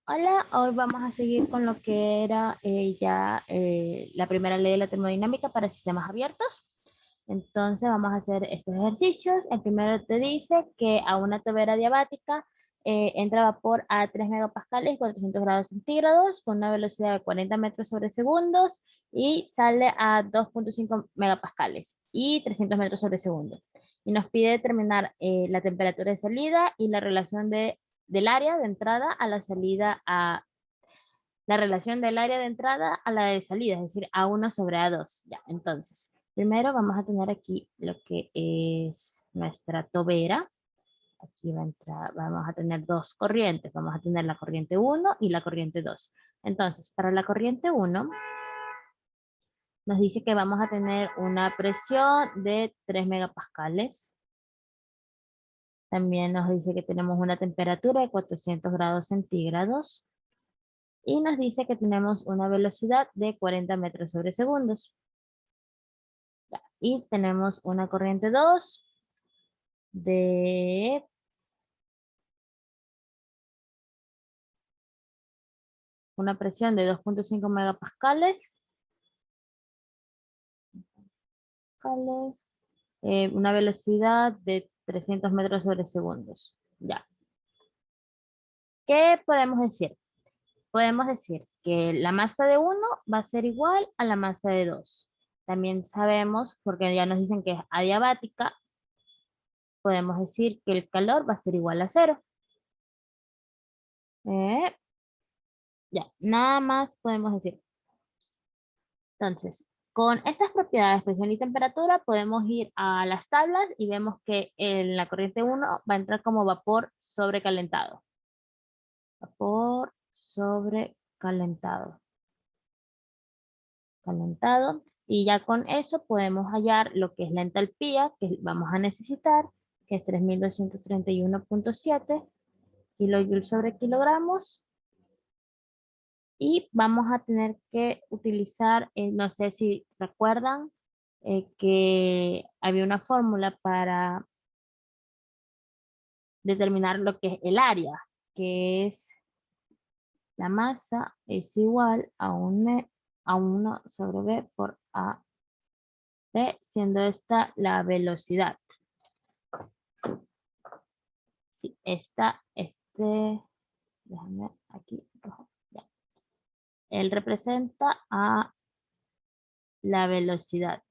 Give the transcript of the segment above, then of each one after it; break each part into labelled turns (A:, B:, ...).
A: Hola, hoy vamos a seguir con lo que era la primera ley de la termodinámica para sistemas abiertos. Entonces vamos a hacer estos ejercicios. El primero te dice que a una tobera diabática entra vapor a 3 megapascales, 400 grados centígrados, con una velocidad de 40 metros sobre segundos y sale a 2,5 megapascales y 300 metros sobre segundo. Y nos pide determinar la temperatura de salida y la relación del área de entrada a la salida la relación del área de entrada a la de salida, es decir, A1 sobre A2. Ya, entonces, primero vamos a tener aquí lo que es nuestra tobera. Aquí va a entrar, vamos a tener dos corrientes. Vamos a tener la corriente 1 y la corriente 2. Entonces, para la corriente 1, nos dice que vamos a tener una presión de 3 megapascales. También nos dice que tenemos una temperatura de 400 grados centígrados. Y nos dice que tenemos una velocidad de 40 metros sobre segundos. Y tenemos una corriente 2 de una presión de 2,5 megapascales, una velocidad de 300 metros sobre segundos. Ya. ¿Qué podemos decir? Podemos decir que la masa de 1 va a ser igual a la masa de 2. También sabemos, porque ya nos dicen que es adiabática, podemos decir que el calor va a ser igual a 0. Ya, nada más podemos decir. Entonces, con estas propiedades, presión y temperatura, podemos ir a las tablas y vemos que en la corriente 1 va a entrar como vapor sobrecalentado. Vapor sobrecalentado. Calentado. Y ya con eso podemos hallar lo que es la entalpía que vamos a necesitar, que es 3231,7 kilojoules sobre kilogramos. Y vamos a tener que utilizar, no sé si recuerdan, que había una fórmula para determinar lo que es el área, que es la masa es igual a 1 sobre B por A, B, siendo esta la velocidad. Sí, déjame aquí, rojo, ya. Él representa a la velocidad.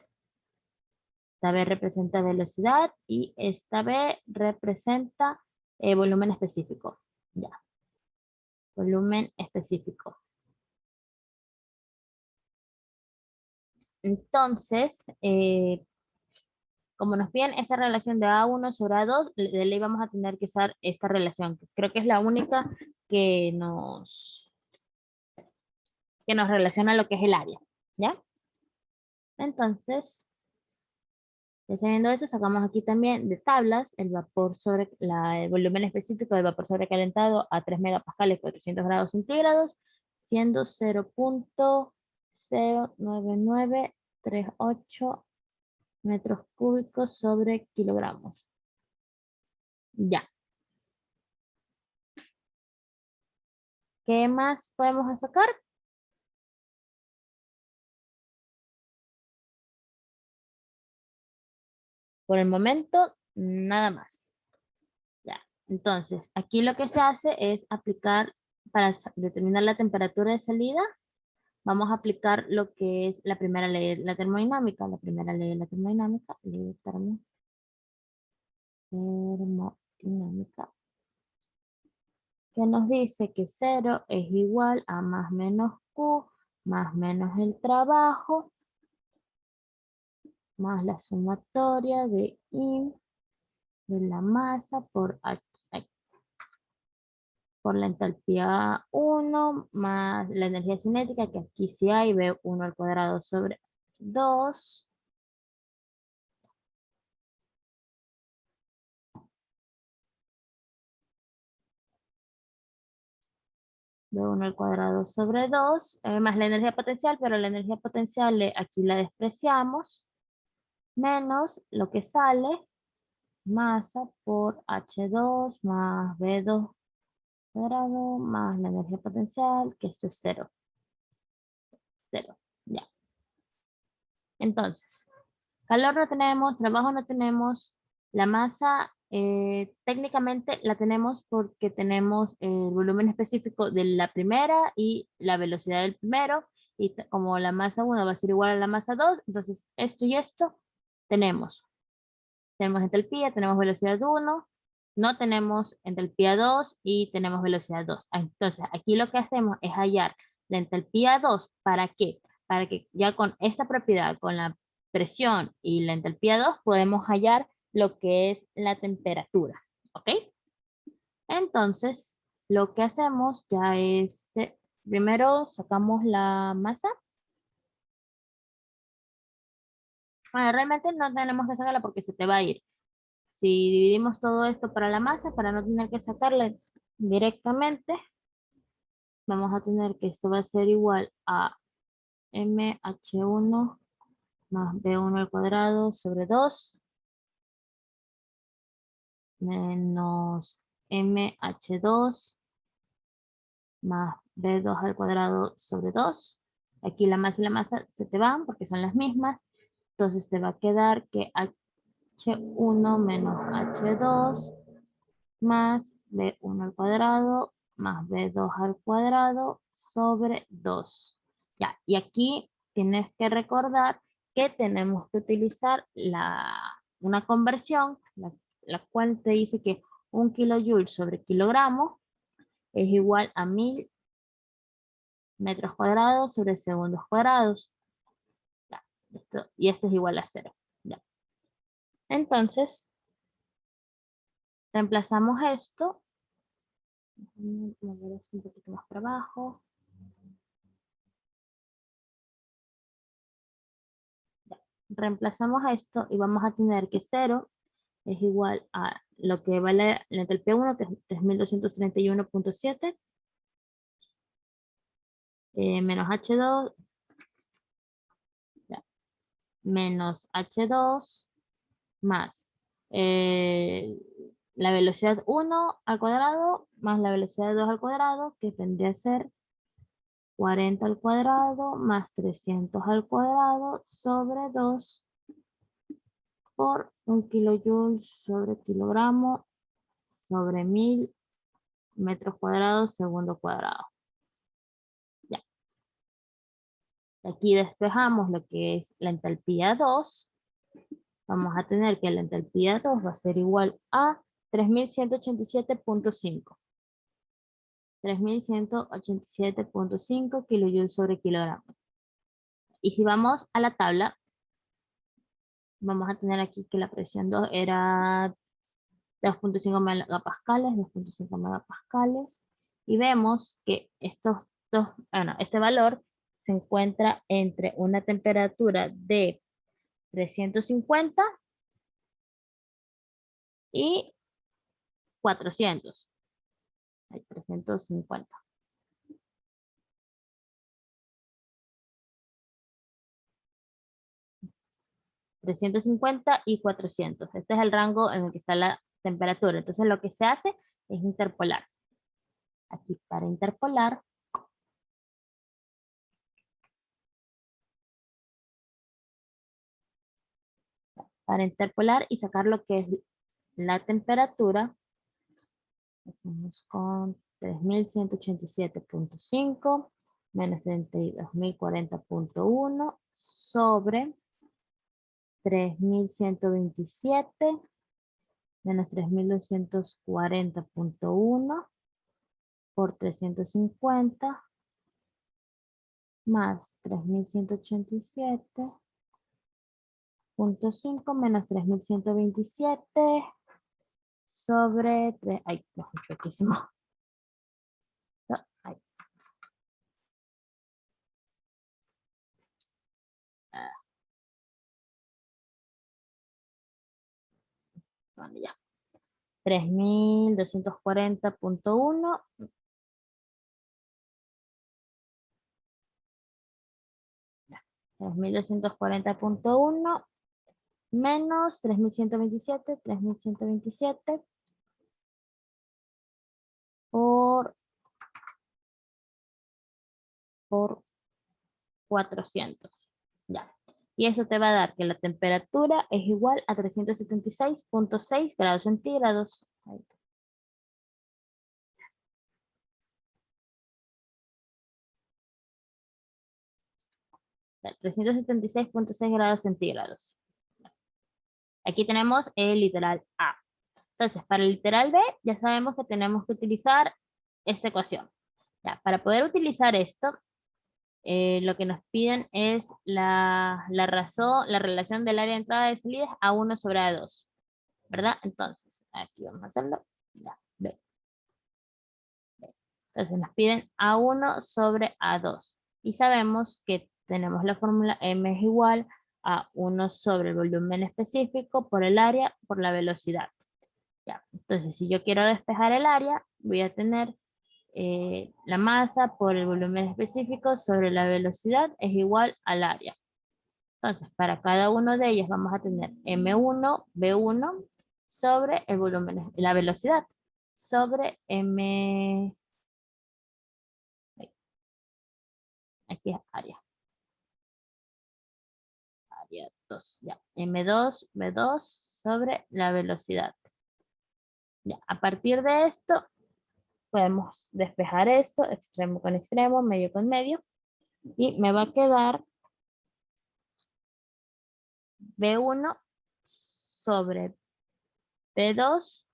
A: Esta B representa velocidad y esta B representa volumen específico. Ya, volumen específico. Entonces, como nos piden esta relación de A1 sobre A2, de ley vamos a tener que usar esta relación. Creo que es la única que nos relaciona lo que es el área. ¿Ya? Entonces, sabiendo eso, sacamos aquí también de tablas el vapor el volumen específico del vapor sobrecalentado a 3 megapascales, 400 grados centígrados, siendo 0,09938 metros cúbicos sobre kilogramos. Ya. ¿Qué más podemos sacar? Por el momento, nada más. Ya. Entonces, aquí lo que se hace es aplicar, para determinar la temperatura de salida, vamos a aplicar lo que es la primera ley de la termodinámica. La primera ley de la termodinámica, ley de termodinámica, que nos dice que 0 es igual a más menos Q, más menos el trabajo, más la sumatoria de I de la masa por H, por la entalpía 1 más la energía cinética, que aquí sí hay, V1 al cuadrado sobre 2. V1 al cuadrado sobre 2, más la energía potencial, pero la energía potencial aquí la despreciamos, menos lo que sale, masa por H2 más V2 cuadrado más la energía potencial, que esto es cero. Cero. Ya. Entonces, calor no tenemos, trabajo no tenemos, la masa técnicamente la tenemos porque tenemos el volumen específico de la primera y la velocidad del primero, y como la masa 1 va a ser igual a la masa 2, entonces esto y esto tenemos. Tenemos entalpía, tenemos velocidad 1, no tenemos entalpía 2 y tenemos velocidad 2. Entonces, aquí lo que hacemos es hallar la entalpía 2. ¿Para qué? Para que ya con esta propiedad, con la presión y la entalpía 2, podemos hallar lo que es la temperatura. ¿Ok? Entonces, lo que hacemos ya es, primero sacamos la masa. Bueno, realmente no tenemos que sacarla porque se te va a ir. Si dividimos todo esto para la masa, para no tener que sacarla directamente, vamos a tener que esto va a ser igual a mh1 más b1 al cuadrado sobre 2 menos mh2 más b2 al cuadrado sobre 2. Aquí la masa y la masa se te van porque son las mismas. Entonces te va a quedar que h1 menos h2 más b1 al cuadrado más b2 al cuadrado sobre 2. Ya, y aquí tienes que recordar que tenemos que utilizar una conversión, la cual te dice que 1 kJ sobre kilogramo es igual a 1000 metros cuadrados sobre segundos cuadrados. Ya, y esto es igual a 0. Ya. Entonces, reemplazamos esto. Mover esto un poquito más para abajo. Reemplazamos esto y vamos a tener que 0 es igual a lo que vale la entalpía 1, que es 3231.7, menos H2, ya, menos H2 más la velocidad 1 al cuadrado más la velocidad 2 al cuadrado, que tendría a ser 40 al cuadrado más 300 al cuadrado sobre 2 por 1 kJ sobre kilogramo sobre 1000 metros cuadrados segundo cuadrado. Ya. Aquí despejamos lo que es la entalpía 2. Vamos a tener que la entalpía 2 va a ser igual a 3187.5. 3187.5 kilojoules sobre kilogramo. Y si vamos a la tabla, vamos a tener aquí que la presión 2 era 2.5 megapascales, 2.5 megapascales. Y vemos que este valor se encuentra entre una temperatura de 350 y 400. Hay 350. 350 y 400. Este es el rango en el que está la temperatura. Entonces lo que se hace es interpolar. Aquí para interpolar y sacar lo que es la temperatura, hacemos con 3187.5 menos 32.040.1 sobre 3127 menos 3240.1 por 350 más 3187.5 menos 3127 sobre 3. Ay, no, muchísimo. Ay, bueno, ya. 3240.1 3240.1 menos 3127 por por 400. Ya. Y eso te va a dar que la temperatura es igual a 376,6 grados centígrados. Ahí. 376,6 grados centígrados. Aquí tenemos el literal A. Entonces, para el literal B, ya sabemos que tenemos que utilizar esta ecuación. Ya, para poder utilizar esto, lo que nos piden es la razón, la relación del área de entrada y salida a 1 sobre A2. ¿Verdad? Entonces, aquí vamos a hacerlo. Ya, B. Entonces, nos piden A1 sobre A2. Y sabemos que tenemos la fórmula M es igual a 1 sobre el volumen específico por el área por la velocidad. Ya, entonces, si yo quiero despejar el área, voy a tener la masa por el volumen específico sobre la velocidad es igual al área. Entonces, para cada uno de ellos vamos a tener M1, B1 sobre el volumen, la velocidad, sobre M, aquí es área 2, ya, M2, B2 sobre la velocidad. Ya, a partir de esto, podemos despejar esto, extremo con extremo, medio con medio, y me va a quedar B1 sobre B2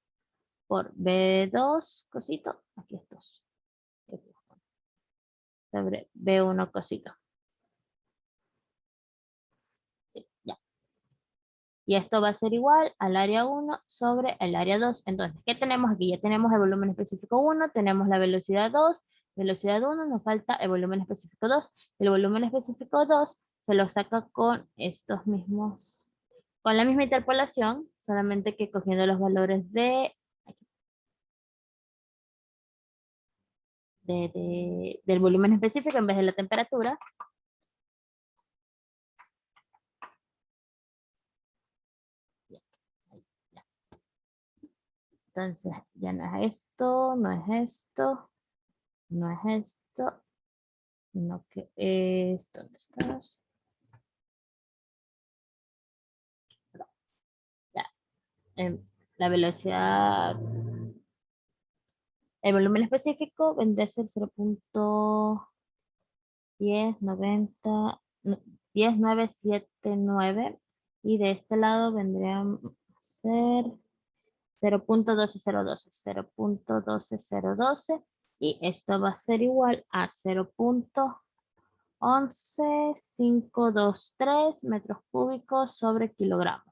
A: por B2 cosito, aquí estos, sobre B1 cosito. Sí, ya. Y esto va a ser igual al área 1 sobre el área 2. Entonces, ¿qué tenemos aquí? Ya tenemos el volumen específico 1, tenemos la velocidad 2, velocidad 1, nos falta el volumen específico 2. El volumen específico 2 se lo saca con estos mismos, con la misma interpolación, solamente que cogiendo los valores del volumen específico en vez de la temperatura. Entonces, ya no es esto, no es esto, no es esto, no que es, ¿dónde estás? No, ya, la velocidad, el volumen específico vendría a ser 0,1090, 10979 y de este lado vendría a ser 0,12012, 0,12012 y esto va a ser igual a 0,11523 metros cúbicos sobre kilogramo.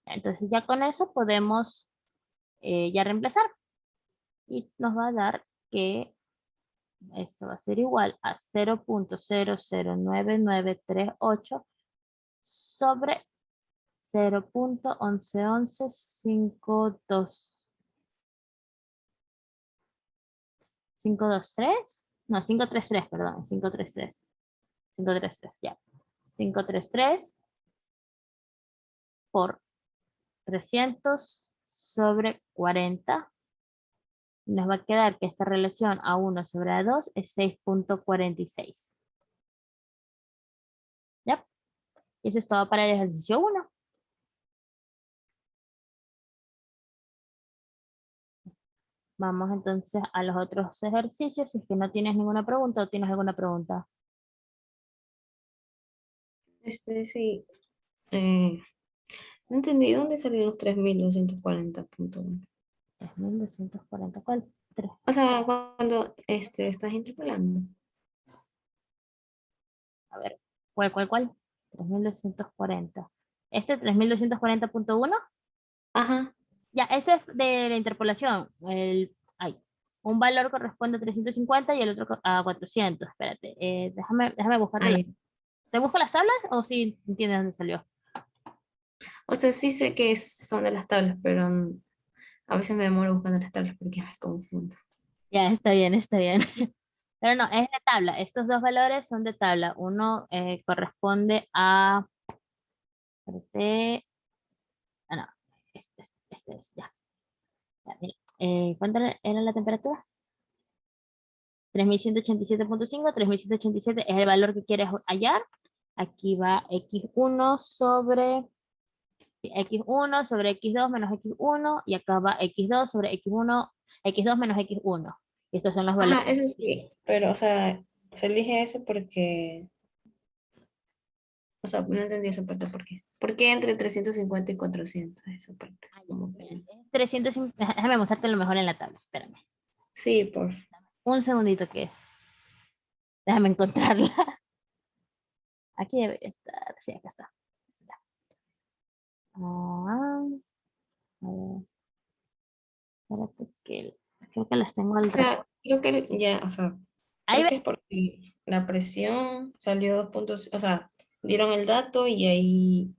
A: Entonces ya con eso podemos ya reemplazar y nos va a dar que esto va a ser igual a 0,009938 sobre 0,111152. 523, no, 533, perdón, 533, 533, ya. 533 por 300 sobre 40. Nos va a quedar que esta relación A1 sobre A2 es 6,46. ¿Ya? Y eso es todo para el ejercicio 1. Vamos entonces a los otros ejercicios. Si es que no tienes ninguna pregunta o tienes alguna pregunta.
B: Sí. Eh, no entendí dónde salieron los 3240,1.
A: 3240, ¿cuál? 3.
B: O sea, cuando estás interpolando.
A: A ver, ¿cuál? 3240. Este 3240,1.
B: Ajá.
A: Ya, este es de la interpolación. Un valor corresponde a 350 y el otro a 400. Espérate, déjame buscar
B: Ahí.
A: ¿Te busco las tablas o si entiendes dónde salió?
B: O sea, sí sé que son de las tablas, pero a veces me demoro buscando las tablas porque me confundo.
A: Ya, está bien, está bien. Pero no, es de tabla. Estos dos valores son de tabla. Uno corresponde a... espérate, no, este es, ya. Ya, mira. ¿Cuánto era la temperatura? 3187.5, 3187 es el valor que quieres hallar. Aquí va x1 sobre x2 menos x1 y acá va x2 sobre x1, x2 menos x1. Estos son los valores.
B: Ajá, eso sí, pero, o sea, se elige eso porque, o sea, no entendí esa parte, ¿por qué? ¿Por qué entre 350 y 400? Esa parte.
A: Ah, ya,
B: Como
A: mira,
B: que-
A: 350, déjame mostrarte lo mejor en la tabla, espérame.
B: Sí, por...
A: Un segundito que, déjame encontrarla. Aquí debe estar, sí, acá está. Ah, a ver, espérate que creo que las tengo
B: O
A: al revés.
B: sea, creo que ya, o sea,
A: Ahí
B: creo
A: ve,
B: que es porque la presión salió 2 puntos, o sea, dieron el dato y ahí,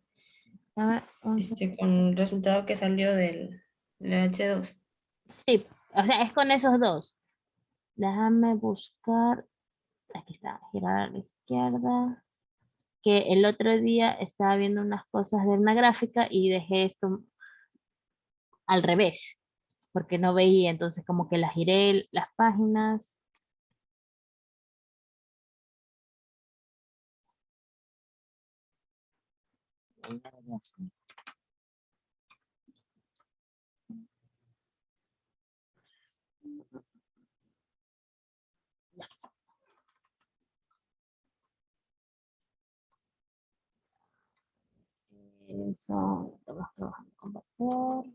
A: dame un
B: con el resultado que salió del H2.
A: sí, o sea, es con esos dos. Déjame buscar, aquí está, girar a la izquierda, que el otro día estaba viendo unas cosas de una gráfica y dejé esto al revés, porque no veía, entonces como que la giré las páginas. Eso, estamos trabajando con vapor.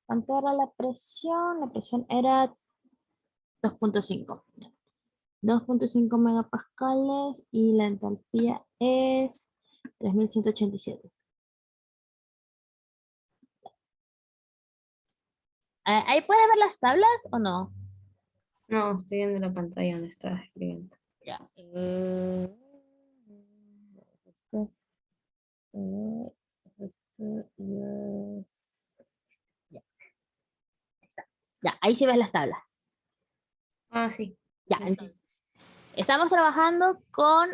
A: ¿Cuánto era la presión? La presión era 2.5. 2.5 megapascales y la entalpía es 3187. ¿Ahí puede ver las tablas o no?
B: No, estoy viendo la pantalla donde estás escribiendo.
A: Ya. Este, ya, ahí está. Ya, ahí sí ves las tablas.
B: Ah, sí.
A: Ya,
B: Sí, sí.
A: entonces. Estamos trabajando con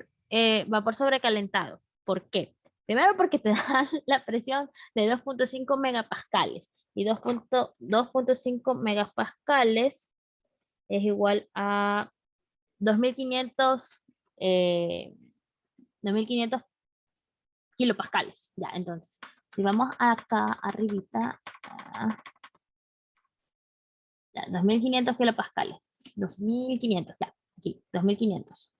A: vapor sobrecalentado. ¿Por qué? Primero porque te dan la presión de 2.5 megapascales y 2.5 megapascales es igual a 2500, 2500 kilopascales. Ya, entonces, si vamos acá arribita, ah, ya, 2500 kilopascales. 2500, ya, aquí, 2500.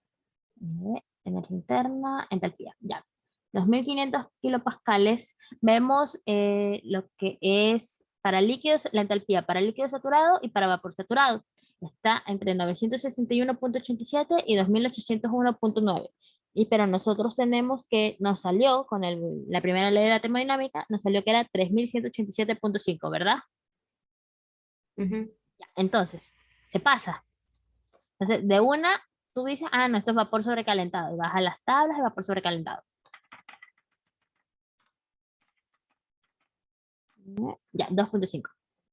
A: Energía interna, entalpía, ya. 2500 kilopascales, vemos lo que es para líquidos, la entalpía para líquido saturado y para vapor saturado. Está entre 961.87 y 2801.9. Y pero nosotros tenemos que, nos salió con la primera ley de la termodinámica, nos salió que era 3187.5, ¿verdad?
B: Ujú.
A: Ya, entonces, se pasa. Entonces, de una, tú dices, ah, no, esto es vapor sobrecalentado. Y vas a las tablas de vapor sobrecalentado. Ya, 2.5.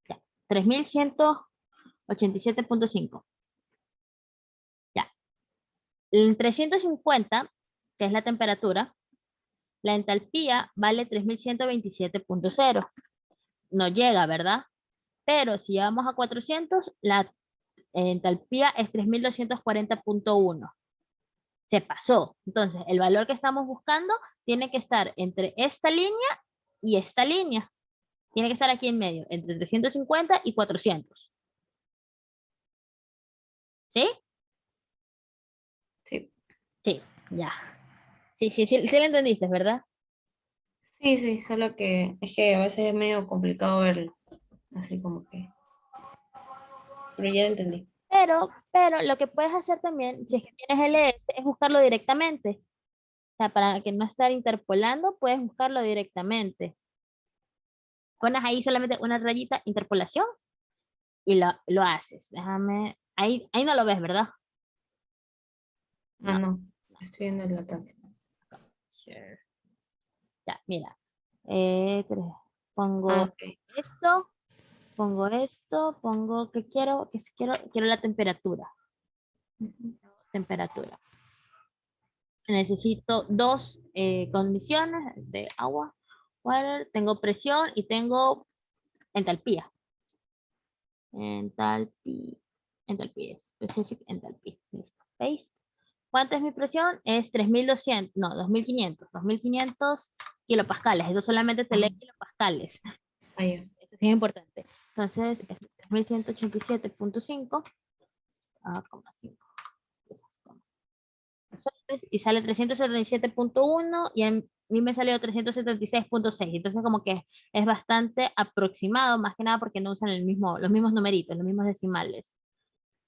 A: Ya, 3187.5. Ya. En 350, que es la temperatura, la entalpía vale 3127.0. No llega, ¿verdad? Pero si vamos a 400, la entalpía es 3240.1. Se pasó. Entonces, el valor que estamos buscando tiene que estar entre esta línea y esta línea. Tiene que estar aquí en medio, entre 350 y 400. ¿Sí?
B: Sí,
A: Sí, ya. Sí, sí, sí, sí lo entendiste, ¿verdad?
B: sí, sí, solo que es que a veces es medio complicado verlo, así como que, pero ya entendí.
A: Pero lo que puedes hacer también, si es que tienes LS, es buscarlo directamente. O sea, para que no estar interpolando, puedes buscarlo directamente. Pones ahí solamente una rayita, interpolación, y lo haces. Déjame, ahí no lo ves, ¿verdad?
B: Ah,
A: No.
B: no, estoy viendo la tabla.
A: Sure. Ya, mira.
B: Ah,
A: Pongo
B: ok.
A: esto, pongo esto, pongo que quiero la temperatura.
B: Ujú.
A: Temperatura. Necesito dos condiciones de agua. water, tengo presión y tengo entalpía. Entalpía, specific enthalpy. Listo. ¿Veis? ¿Cuánta es mi presión? Es 3200, no, 2500 kilopascales. Eso solamente te lee
B: Ajá.
A: kilopascales.
B: Ah, ya.
A: Eso sí es importante. Entonces, esto es 3187.5, 5. Y sale 377.1 y a mí me salió 376.6. Entonces como que es bastante aproximado, más que nada porque no usan los mismos numeritos, los mismos decimales.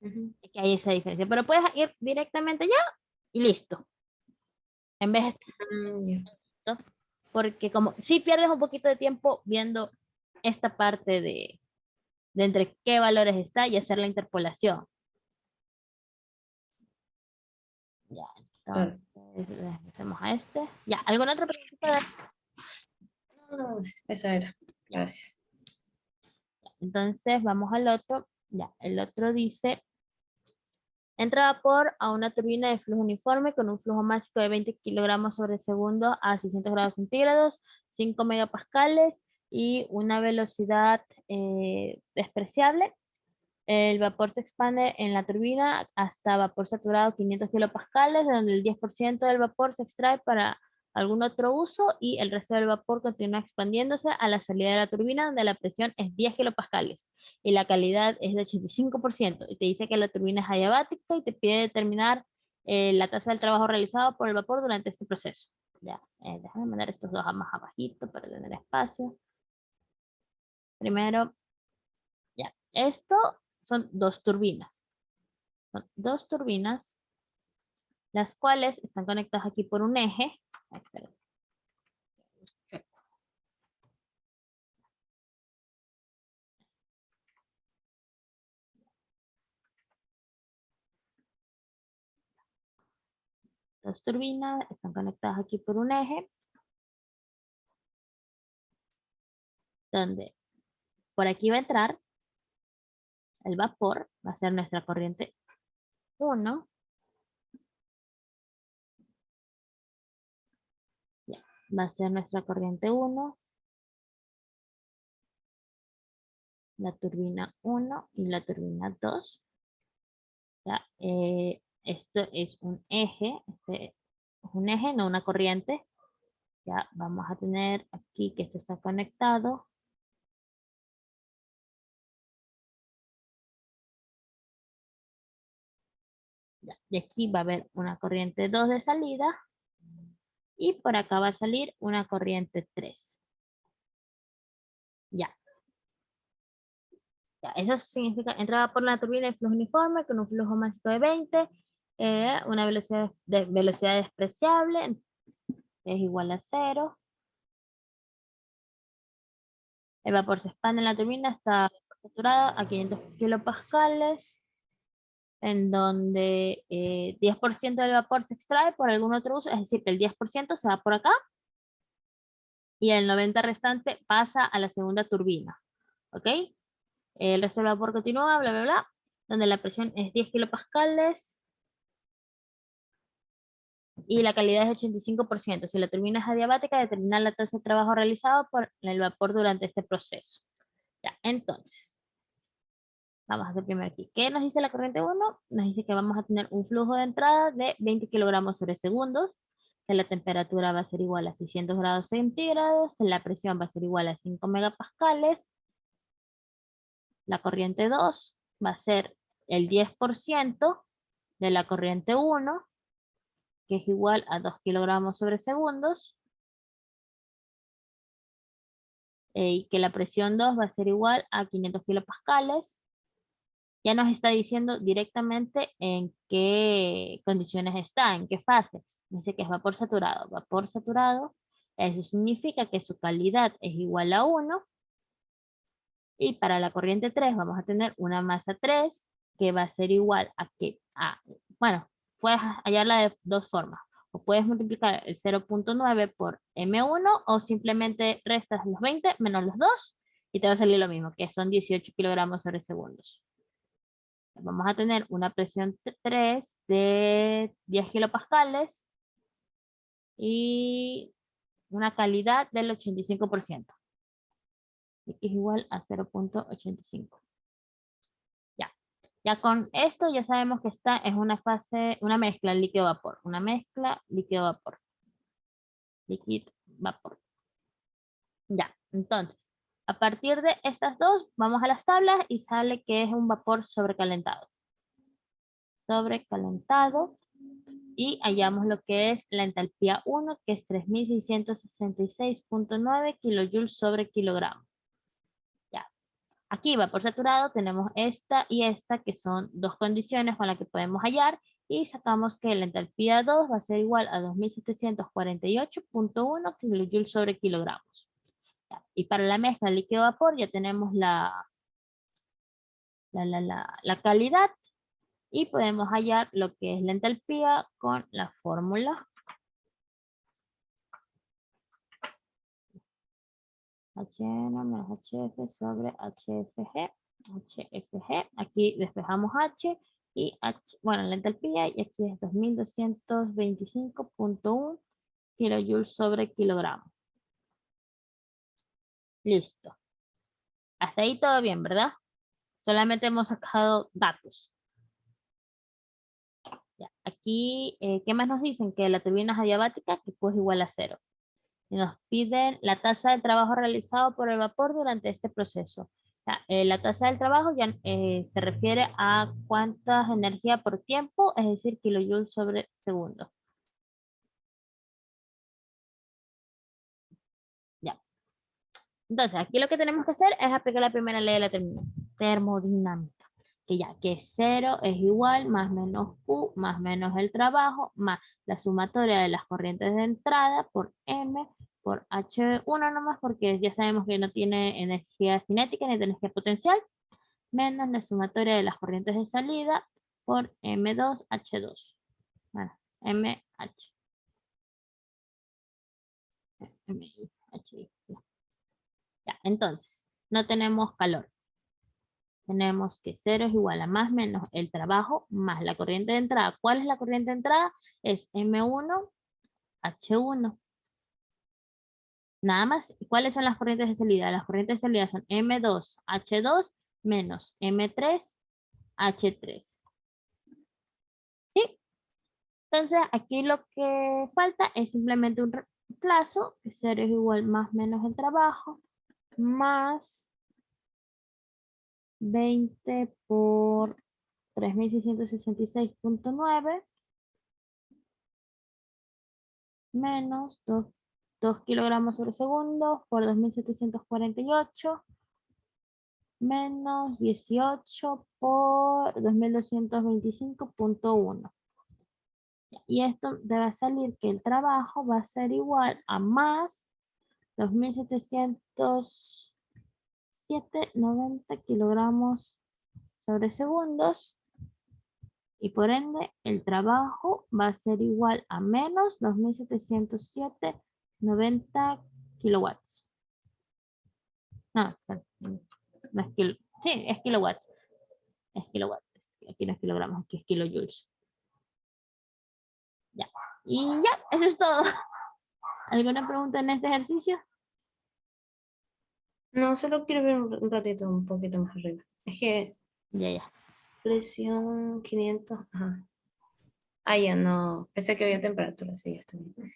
B: Ujú.
A: Es que hay esa diferencia. Pero puedes ir directamente ya y listo. En vez de
B: Ah, ya.
A: esto, porque como si pierdes un poquito de tiempo viendo esta parte de entre qué valores está y hacer la interpolación. Ya,
B: Claro.
A: entonces hacemos a este. Ya, ¿alguna otra pregunta?
B: No, no, esa era.
A: Ya,
B: Gracias.
A: entonces vamos al otro. Ya, el otro dice, entra vapor a una turbina de flujo uniforme con un flujo máximo de 20 kilogramos sobre segundo a 600 grados centígrados, 5 megapascales y una velocidad despreciable. El vapor se expande en la turbina hasta vapor saturado 500 kilopascales, donde el 10% del vapor se extrae para algún otro uso y el resto del vapor continúa expandiéndose a la salida de la turbina, donde la presión es 10 kilopascales y la calidad es de 85%. Y te dice que la turbina es adiabática y te pide determinar la tasa del trabajo realizado por el vapor durante este proceso. Ya, déjame mandar estos dos a más abajito para tener espacio. Primero, ya, esto son dos turbinas. Son dos turbinas, las cuales están conectadas aquí por un eje. Dos turbinas están conectadas aquí por un eje, donde por aquí va a entrar el vapor, va a ser nuestra corriente 1. Ya, va a ser nuestra corriente 1, la turbina 1 y la turbina 2. Ya, esto es un eje, este es un eje, no una corriente. Ya vamos a tener aquí que esto está conectado. Ya, y aquí va a haber una corriente 2 de salida y por acá va a salir una corriente 3. Ya, ya, eso significa entrada por la turbina de flujo uniforme con un flujo máximo de 20, una velocidad despreciable es igual a 0. El vapor se expande en la turbina hasta saturada a 500 kilopascales, en donde 10% del vapor se extrae por algún otro uso, es decir, que el 10% se va por acá y el 90% restante pasa a la segunda turbina. ¿Ok? El resto del vapor continúa, bla, bla, bla, donde la presión es 10 kilopascales y la calidad es 85%. Si la turbina es adiabática, determinar la tasa de trabajo realizado por el vapor durante este proceso. Ya, entonces, vamos a hacer primero aquí. ¿Qué nos dice la corriente 1? Nos dice que vamos a tener un flujo de entrada de 20 kilogramos sobre segundos, que la temperatura va a ser igual a 600 grados centígrados, que la presión va a ser igual a 5 megapascales. La corriente 2 va a ser el 10% de la corriente 1, que es igual a 2 kilogramos sobre segundos, y que la presión 2 va a ser igual a 500 kilopascales. Ya nos está diciendo directamente en qué condiciones está, en qué fase. Dice que es vapor saturado. Vapor saturado, eso significa que su calidad es igual a 1. Y para la corriente 3 vamos a tener una masa 3 que va a ser igual bueno, puedes hallarla de dos formas. O puedes multiplicar el 0.9 por M1 o simplemente restas los 20 menos los 2 y te va a salir lo mismo, que son 18 kilogramos sobre segundos. Vamos a tener una presión 3 de 10 kilopascales y una calidad del 85%. X igual a 0.85. Ya. Ya con esto ya sabemos que esta es una fase, una mezcla líquido-vapor. Una mezcla líquido-vapor. Líquido-vapor. Ya, entonces, a partir de estas dos, vamos a las tablas y sale que es un vapor sobrecalentado. Sobrecalentado. Y hallamos lo que es la entalpía 1, que es 3666.9 kilojoules sobre kilogramo. Ya. Aquí vapor saturado tenemos esta y esta, que son dos condiciones con las que podemos hallar, y sacamos que la entalpía 2 va a ser igual a 2748.1 kilojoules sobre kilogramos. Ya. Y para la mezcla líquido-vapor ya tenemos la calidad, y podemos hallar lo que es la entalpía con la fórmula HN menos HF sobre HFG. HFG, aquí despejamos H y H, bueno, la entalpía, y aquí es 2225.1 kilojoules sobre kilogramo. Listo. Hasta ahí todo bien, ¿verdad? Solamente hemos sacado datos. Ya. Aquí, ¿qué más nos dicen? Que la turbina es adiabática, que Q es igual a 0. Y nos piden la tasa de trabajo realizado por el vapor durante este proceso. La tasa del trabajo ya se refiere a cuánta energía por tiempo, es decir, kilojoules sobre segundo. Ya. Entonces, aquí lo que tenemos que hacer es aplicar la primera ley de la termodinámica, que ya que 0 es igual más menos Q más menos el trabajo más la sumatoria de las corrientes de entrada por M por H1 nomás, porque ya sabemos que no tiene energía cinética ni energía potencial, menos la sumatoria de las corrientes de salida por M2H2. Bueno, MH. MH. Ya, entonces, no tenemos calor. Tenemos que 0 es igual a más menos el trabajo más la corriente de entrada. ¿Cuál es la corriente de entrada? Es M1H1. Nada más. ¿Cuáles son las corrientes de salida? Las corrientes de salida son M2H2 menos M3H3. ¿Sí? Entonces, aquí lo que falta es simplemente un reemplazo, que 0 es igual más menos el trabajo, más 20 por 3666.9 menos 2 kilogramos sobre segundo por 2748 menos 18 por 2225.1. Y esto debe salir que el trabajo va a ser igual a más 2707.90 kilogramos sobre segundos, y por ende el trabajo va a ser igual a menos 2707.90 kilowatts. No, no es kilo, sí, es kilowatts. Es kilowatts. Aquí no es kilogramos, aquí es kilojoules. Ya. Y ya, eso es todo. ¿Alguna pregunta en este ejercicio?
B: No, solo quiero ver un ratito un poquito más arriba. Es que
A: Ya, ya.
B: presión 500. Ajá. Ah, ya no. Pensé que había temperatura, sí, ya está bien.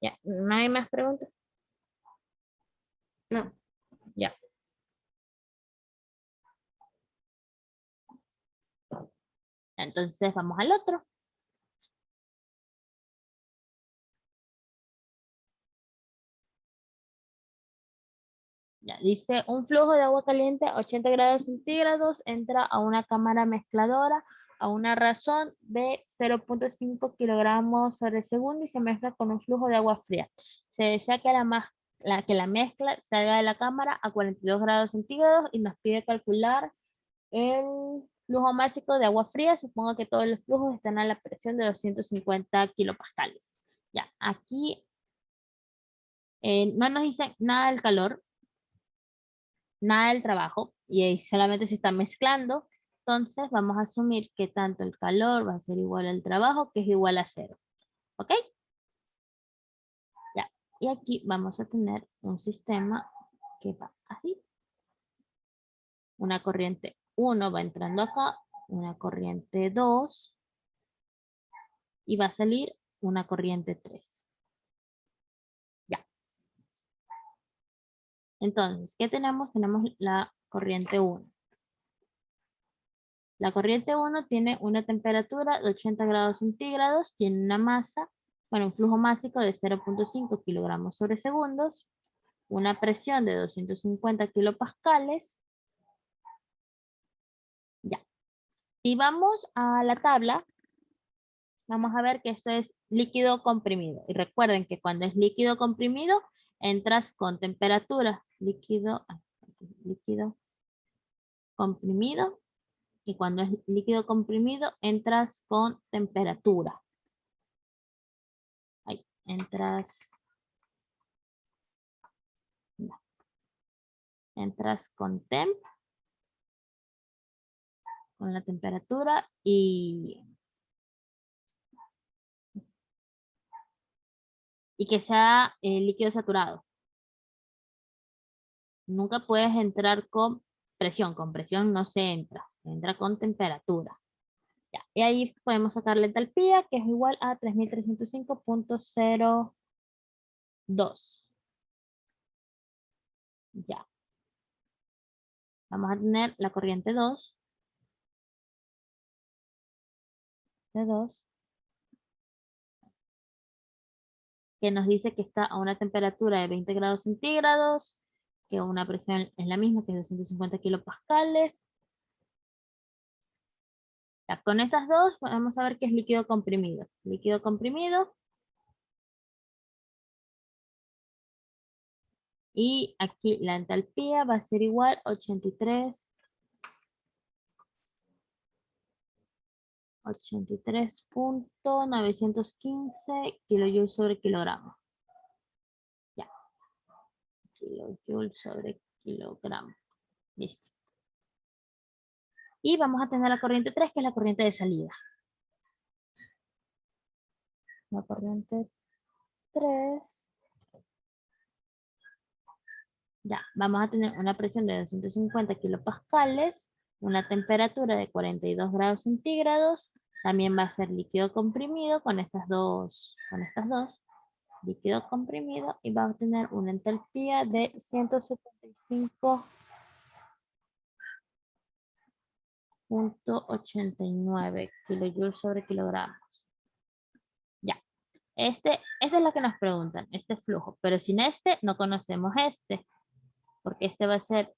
A: Ya. ¿No hay más preguntas?
B: No.
A: Ya. Entonces vamos al otro. Ya, dice, un flujo de agua caliente a 80 grados centígrados entra a una cámara mezcladora a una razón de 0.5 kilogramos sobre segundo y se mezcla con un flujo de agua fría. Se desea que la mezcla salga de la cámara a 42 grados centígrados y nos pide calcular el flujo máximo de agua fría. Supongo que todos los flujos están a la presión de 250 kilopascales. Ya, aquí no nos dicen nada del calor, nada del trabajo, y ahí solamente se está mezclando. Entonces vamos a asumir que tanto el calor va a ser igual al trabajo, que es igual a 0. ¿Ok? Y aquí vamos a tener un sistema que va así. Una corriente 1 va entrando acá, una corriente 2 y va a salir una corriente 3. Ya. Entonces, ¿qué tenemos? Tenemos la corriente 1. La corriente 1 tiene una temperatura de 80 grados centígrados, tiene una masa, bueno, un flujo másico de 0.5 kilogramos sobre segundos, una presión de 250 kilopascales. Ya. Si vamos a la tabla, vamos a ver que esto es líquido comprimido. Y recuerden que cuando es líquido comprimido, entras con temperatura. Líquido comprimido. Y cuando es líquido comprimido, entras con temperatura. Ahí, entras con temp, con la temperatura y que sea líquido saturado. Nunca puedes entrar con presión no se entra con temperatura. Ya. Y ahí podemos sacar la entalpía, que es igual a 3305.02. Ya. Vamos a tener la corriente 2 de 2, que nos dice que está a una temperatura de 20 grados centígrados, que una presión es la misma, que es 250 kilopascales. Ya, con estas dos podemos saber que es líquido comprimido. Líquido comprimido. Y aquí la entalpía va a ser igual a 83.915 kilojoules sobre kilogramo. Ya. Kilojoules sobre kilogramo. Listo. Y vamos a tener la corriente 3, que es la corriente de salida. La corriente 3. Ya, vamos a tener una presión de 250 kilopascales, una temperatura de 42 grados centígrados. También va a ser líquido comprimido con estas dos. Líquido comprimido, y va a tener una entalpía de 175.89 kilojoules sobre kilogramos. Ya. Esta es la que nos preguntan, este flujo, pero sin este no conocemos este, porque este va a ser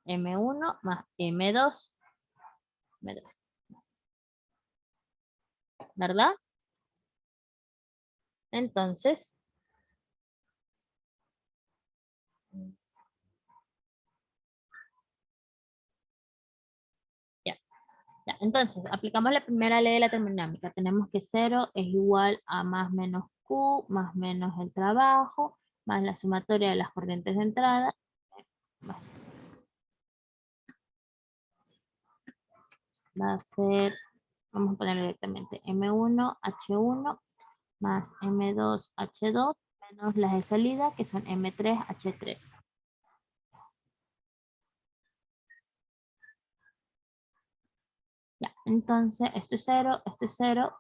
A: M1 más M2, ¿verdad? Entonces, ya, ya. Entonces, aplicamos la primera ley de la termodinámica. Tenemos que 0 es igual a más menos Q, más menos el trabajo, más la sumatoria de las corrientes de entrada. Va a ser, vamos a ponerlo directamente, M1H1 más M2H2 menos las de salida, que son M3H3. Ya, entonces esto es 0, esto es 0.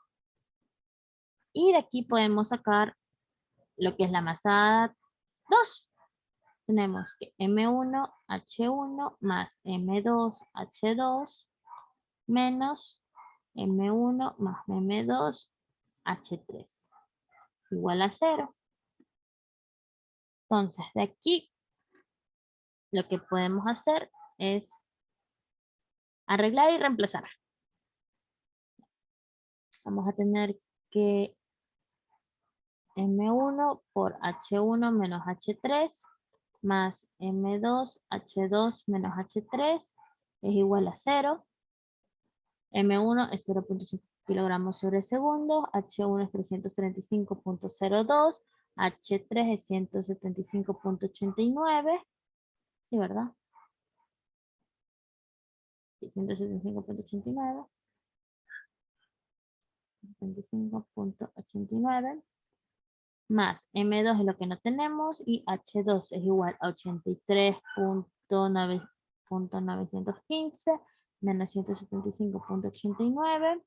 A: Y de aquí podemos sacar lo que es la masa 2. Tenemos que M1H1 más M2H2 menos M1 más M2H3 igual a 0. Entonces, de aquí lo que podemos hacer es arreglar y reemplazar. Vamos a tener que M1 por H1 menos H3 más M2 H2 menos H3 es igual a 0. M1 es 0.5 kilogramos sobre segundo, H1 es 335.02, H3 es 175.89. Sí, ¿verdad? Sí, 175.89. 175.89. más M2 es lo que no tenemos y H2 es igual a 83.915 menos 175.89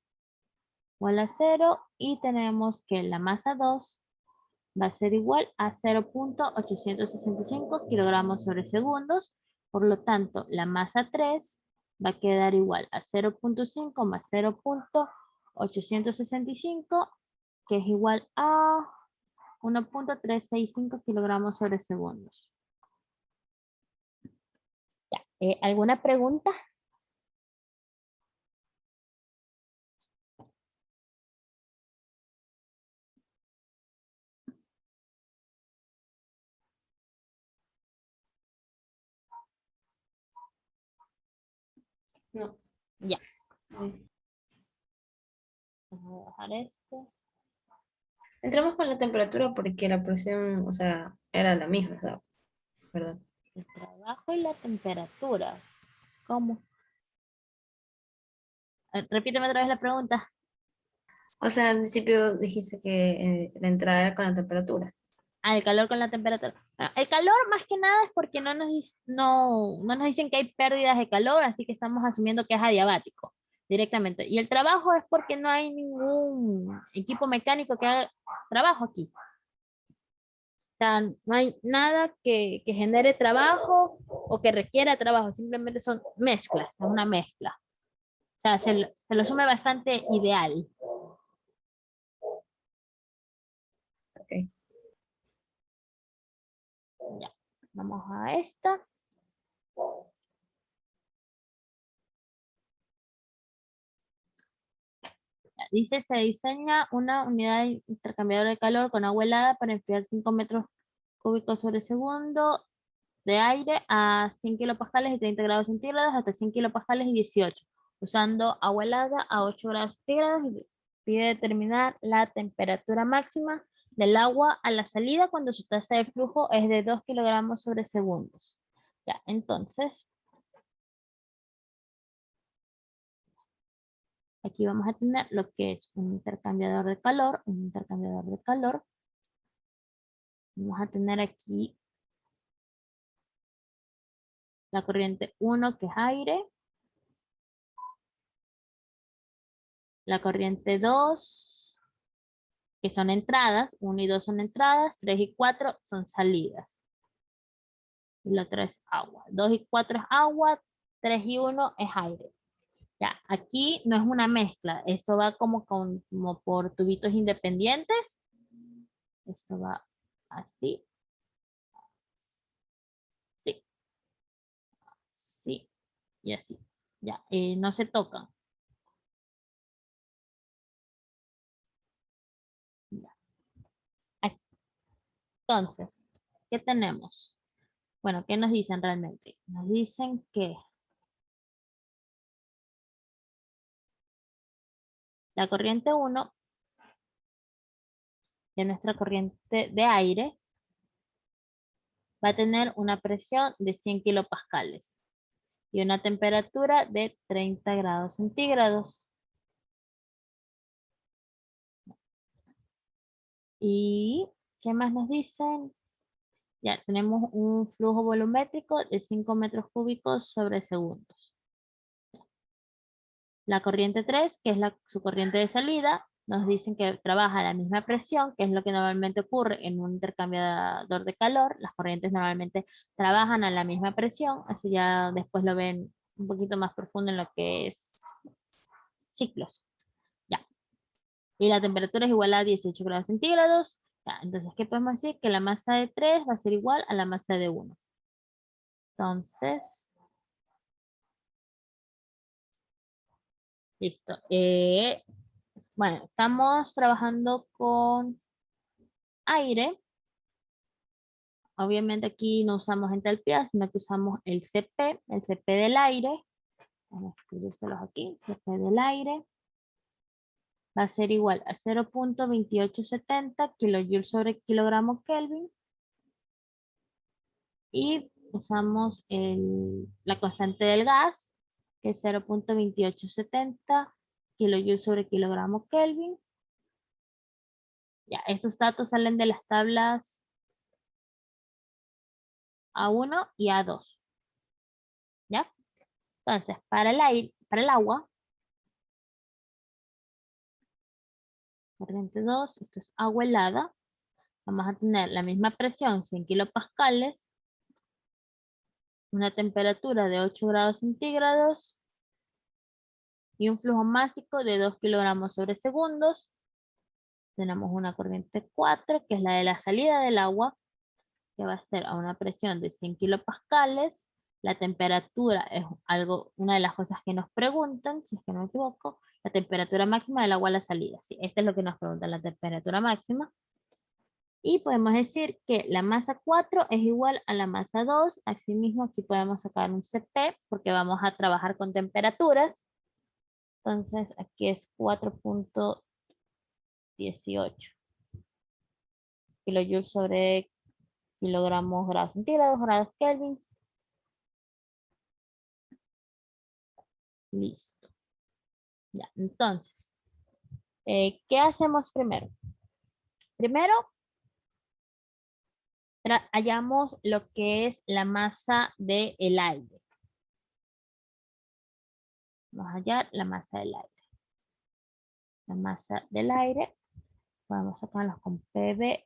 A: igual a 0 y tenemos que la masa 2 va a ser igual a 0.865 kilogramos sobre segundos. Por lo tanto, la masa 3 va a quedar igual a 0.5 más 0.865, que es igual a 1.365 kilogramos sobre segundos. Ya. ¿Alguna pregunta?
B: No.
A: Ya.
B: Mm.
A: Vamos a dejar este.
B: Entramos con la temperatura porque la presión, o sea, era la misma, ¿verdad?
A: El trabajo y la temperatura. ¿Cómo? Repíteme otra vez la pregunta.
B: O sea, al principio dijiste que la entrada era con la temperatura.
A: Ah, el calor con la temperatura. Ah, el calor más que nada es porque no nos dicen que hay pérdidas de calor, así que estamos asumiendo que es adiabático directamente. Y el trabajo es porque no hay ningún equipo mecánico que haga trabajo aquí. O sea, no hay nada que genere trabajo o que requiera trabajo, simplemente son mezclas, es una mezcla. O sea, se lo asume bastante ideal.
B: Ok.
A: Ya, vamos a esta. Dice, se diseña una unidad de intercambiador de calor con agua helada para enfriar 5 metros cúbicos sobre segundo de aire a 100 kilopascales y 30 grados centígrados hasta 100 kilopascales y 18, usando agua helada a 8 grados centígrados y pide determinar la temperatura máxima del agua a la salida cuando su tasa de flujo es de 2 kilogramos sobre segundos. Ya, entonces, aquí vamos a tener lo que es un intercambiador de calor, Vamos a tener aquí la corriente 1, que es aire, la corriente 2, que son entradas, 1 y 2 son entradas, 3 y 4 son salidas. Y la otra es agua. 2 y 4 es agua, 3 y 1 es aire. Ya, aquí no es una mezcla, esto va como por tubitos independientes. Esto va así, sí, sí y así. Ya, no se tocan. Ya. Entonces, ¿qué tenemos? Bueno, ¿qué nos dicen realmente? Nos dicen que la corriente 1 de nuestra corriente de aire va a tener una presión de 100 kilopascales y una temperatura de 30 grados centígrados. ¿Y qué más nos dicen? Ya tenemos un flujo volumétrico de 5 metros cúbicos sobre segundos. La corriente 3, que es su corriente de salida, nos dicen que trabaja a la misma presión, que es lo que normalmente ocurre en un intercambiador de calor. Las corrientes normalmente trabajan a la misma presión, así ya después lo ven un poquito más profundo en lo que es ciclos. Ya. Y la temperatura es igual a 18 grados centígrados. Ya. Entonces, ¿qué podemos decir? Que la masa de 3 va a ser igual a la masa de 1. Entonces, listo. Bueno, estamos trabajando con aire. Obviamente aquí no usamos entalpía, sino que usamos el CP del aire. Vamos a escribírselos aquí. CP del aire va a ser igual a 0.2870 kilojoules sobre kilogramo Kelvin. Y usamos la constante del gas, que es 0.2870 kilojoules sobre kilogramo Kelvin. Ya, estos datos salen de las tablas A1 y A2. ¿Ya? Entonces, para el agua, corriente 2, esto es agua helada. Vamos a tener la misma presión, 100 kilopascales, una temperatura de 8 grados centígrados y un flujo másico de 2 kilogramos sobre segundos. Tenemos una corriente 4, que es la de la salida del agua, que va a ser a una presión de 100 kilopascales. La temperatura es una de las cosas que nos preguntan, si es que no me equivoco, la temperatura máxima del agua a la salida. Sí, esta es lo que nos preguntan, la temperatura máxima. Y podemos decir que la masa 4 es igual a la masa 2. Asimismo, aquí podemos sacar un CP porque vamos a trabajar con temperaturas. Entonces, aquí es 4.18 kilojoules sobre kilogramos grados centígrados, grados Kelvin. Listo. Ya, entonces, ¿qué hacemos primero? Primero, hallamos lo que es la masa del aire. Vamos a hallar la masa del aire. La masa del aire, podemos sacarlos con PV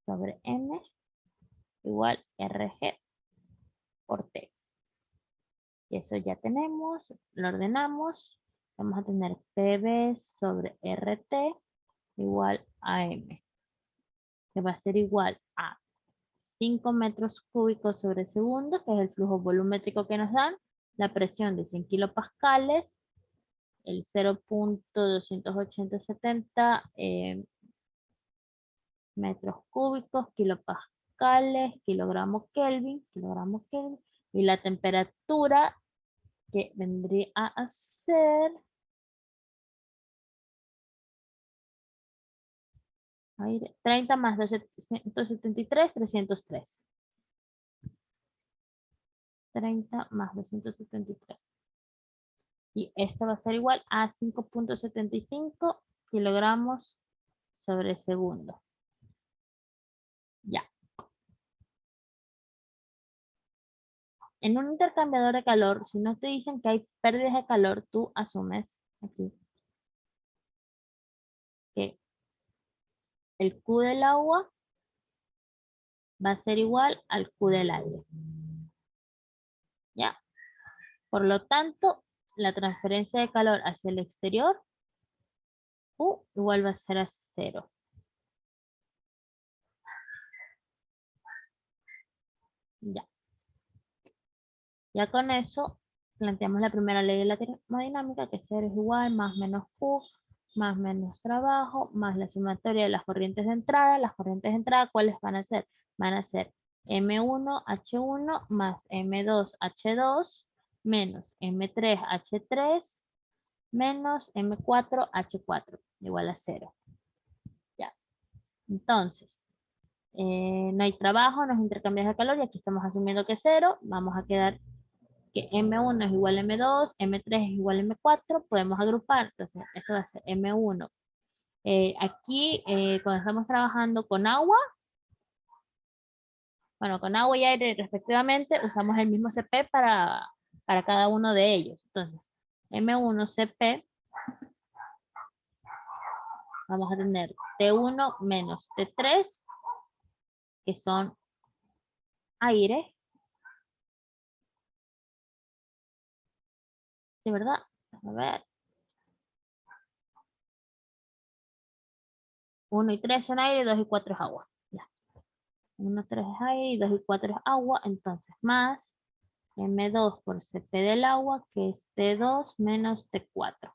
A: sobre M igual RG por T. Y eso ya tenemos, lo ordenamos. Vamos a tener PV sobre RT igual a M, que va a ser igual a 5 metros cúbicos sobre segundo, que es el flujo volumétrico que nos dan, la presión de 100 kilopascales, el 0.28070 metros cúbicos, kilopascales, kilogramo Kelvin, y la temperatura que vendría a ser aire, 30 más 273, 303. 30 más 273. Y esto va a ser igual a 5.75 kilogramos sobre segundo. Ya. En un intercambiador de calor, si no te dicen que hay pérdidas de calor, tú asumes aquí que el Q del agua va a ser igual al Q del aire. ¿Ya? Por lo tanto, la transferencia de calor hacia el exterior, Q igual va a ser a 0. Ya. Ya con eso, planteamos la primera ley de la termodinámica, que C es igual más menos Q, más menos trabajo, más la sumatoria de las corrientes de entrada. Las corrientes de entrada, ¿cuáles van a ser? Van a ser M1H1 más M2H2 menos M3H3 menos M4H4 igual a 0. Ya. Entonces, no hay trabajo, no es intercambios de calor y aquí estamos asumiendo que es 0. Vamos a quedar que M1 es igual a M2, M3 es igual a M4, podemos agrupar, entonces esto va a ser M1. Aquí, cuando estamos trabajando con agua, bueno, con agua y aire respectivamente, usamos el mismo CP para cada uno de ellos. Entonces, M1 CP, vamos a tener T1 menos T3, que son aire, ¿de verdad? A ver. 1 y 3 son aire, 2 y 4 es agua. Ya. 1, 3 es aire y 2 y 4 es agua, entonces más M2 por Cp del agua, que es T2 menos T4,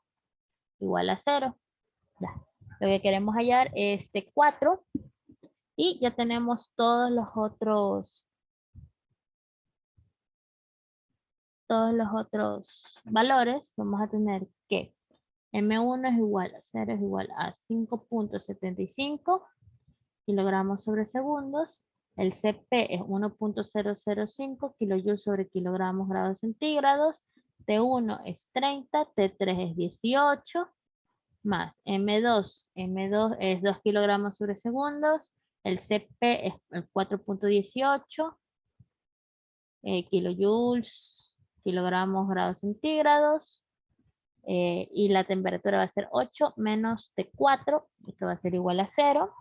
A: igual a 0. Ya. Lo que queremos hallar es T4 y ya tenemos todos los otros valores. Vamos a tener que M1 es igual a 0, es igual a 5.75 kilogramos sobre segundos. El Cp es 1.005 kilojoules sobre kilogramos grados centígrados. T1 es 30, T3 es 18, más M2. M2 es 2 kilogramos sobre segundos. El CP es el 4.18 kilojoules, kilogramos grados centígrados. Y la temperatura va a ser 8 menos T4. Esto va a ser igual a 0.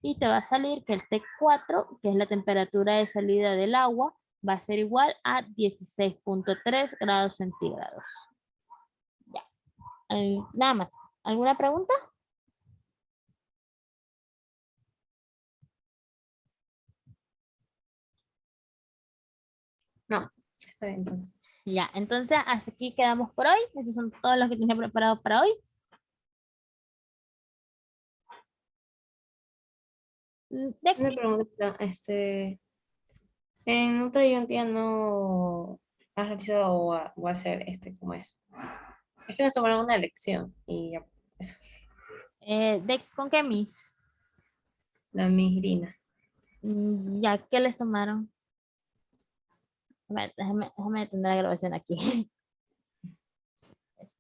A: Y te va a salir que el T4, que es la temperatura de salida del agua, va a ser igual a 16.3 grados centígrados. Ya. Nada más. ¿Alguna pregunta?
B: No, está bien. Entonces.
A: Ya, entonces hasta aquí quedamos por hoy. Esos son todos los que tenía preparados para hoy.
B: Una
A: De-
B: pregunta, en otra ayudantía no has realizado o a hacer ¿cómo es? Es que nos tomaron una lección y ya, eso,
A: ¿Con qué mis?
B: la migrina.
A: Ya, ¿qué les tomaron? Déjame detener la grabación aquí.